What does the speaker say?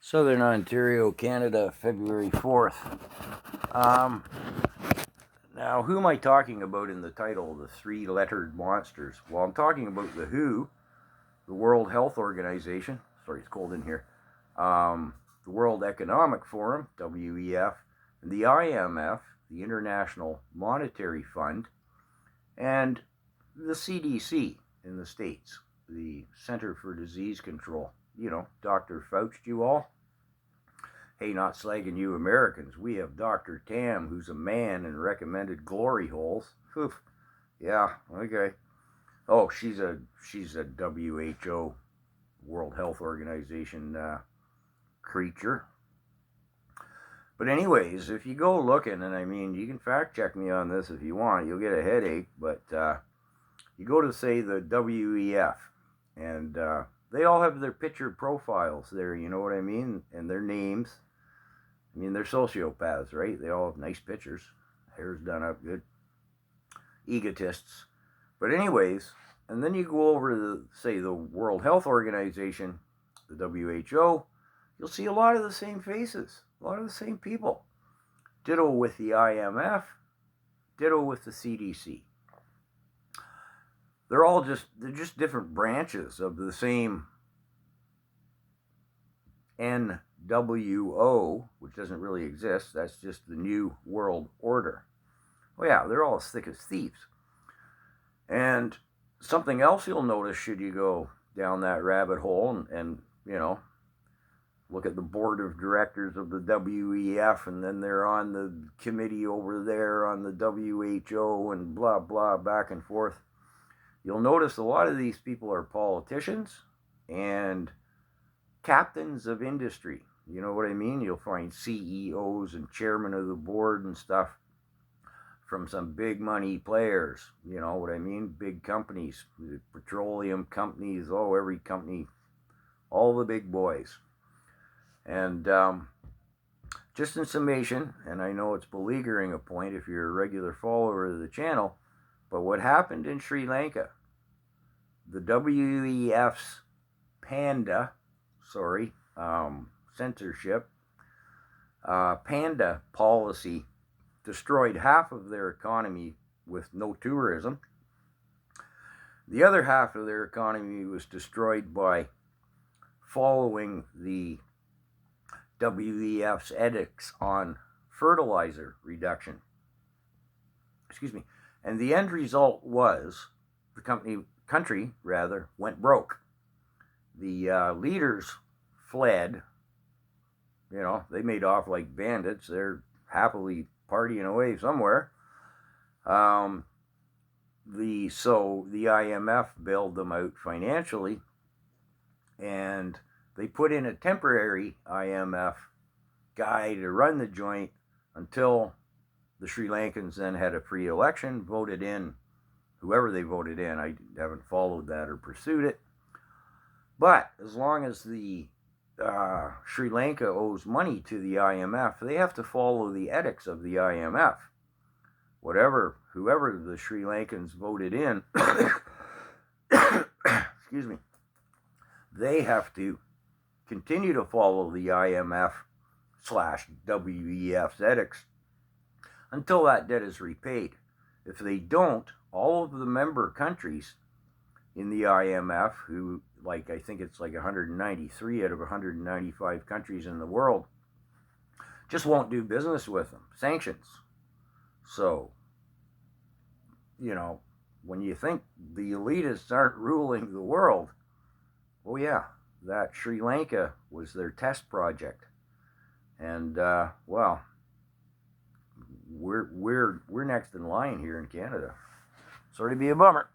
Southern Ontario, Canada, February 4th. Um, Now, who am I talking about in the title, The Three-Lettered Monsters? Well, I'm talking about the WHO, the World Health Organization, sorry, it's cold in here, the World Economic Forum, WEF, and the IMF, the International Monetary Fund, and the CDC in the States, the Center for Disease Control. You know, Dr. Fauci, you all. Hey, not slagging you Americans. We have Dr. Tam, who's a man and recommended glory holes. Oof. Yeah, okay. Oh, she's a WHO, World Health Organization creature. But anyways, if you go looking, and I mean, you can fact check me on this if you want, you'll get a headache, but you go to, say, the WEF, and they all have their picture profiles there, you know what I mean, and their names. I mean, they're sociopaths, right? They all have nice pictures. Hair's done up good. Egotists. But anyways, and then you go over to, say, the World Health Organization, the WHO, you'll see a lot of the same faces, a lot of the same people. Ditto with the IMF, ditto with the CDC. They're just different branches of the same NWO, which doesn't really exist. That's just the New World Order. Well, yeah, they're all as thick as thieves. And something else you'll notice should you go down that rabbit hole and you know, look at the board of directors of the WEF, and then they're on the committee over there on the WHO, and blah, blah, back and forth. You'll notice a lot of these people are politicians and captains of industry. You know what I mean? You'll find CEOs and chairmen of the board and stuff from some big money players. You know what I mean? Big companies, petroleum companies, every company, all the big boys. And just in summation, and I know it's beleaguering a point if you're a regular follower of the channel, but what happened in Sri Lanka, the WEF's censorship, panda policy destroyed half of their economy with no tourism. The other half of their economy was destroyed by following the WEF's edicts on fertilizer reduction. And the end result was the country went broke. The leaders fled. You know, they made off like bandits. They're happily partying away somewhere. The IMF bailed them out financially, and they put in a temporary IMF guy to run the joint until the Sri Lankans then had a free election, voted in whoever they voted in. I haven't followed that or pursued it. But as long as the Sri Lanka owes money to the IMF, they have to follow the edicts of the IMF. Whoever the Sri Lankans voted in, they have to continue to follow the IMF/WEF's edicts until that debt is repaid. If they don't, all of the member countries in the IMF, who, like, I think it's like 193 out of 195 countries in the world, just won't do business with them. Sanctions. So, you know, when you think the elitists aren't ruling the world, oh yeah, that Sri Lanka was their test project. And, well, we're next in line here in Canada. Sorry to be a bummer.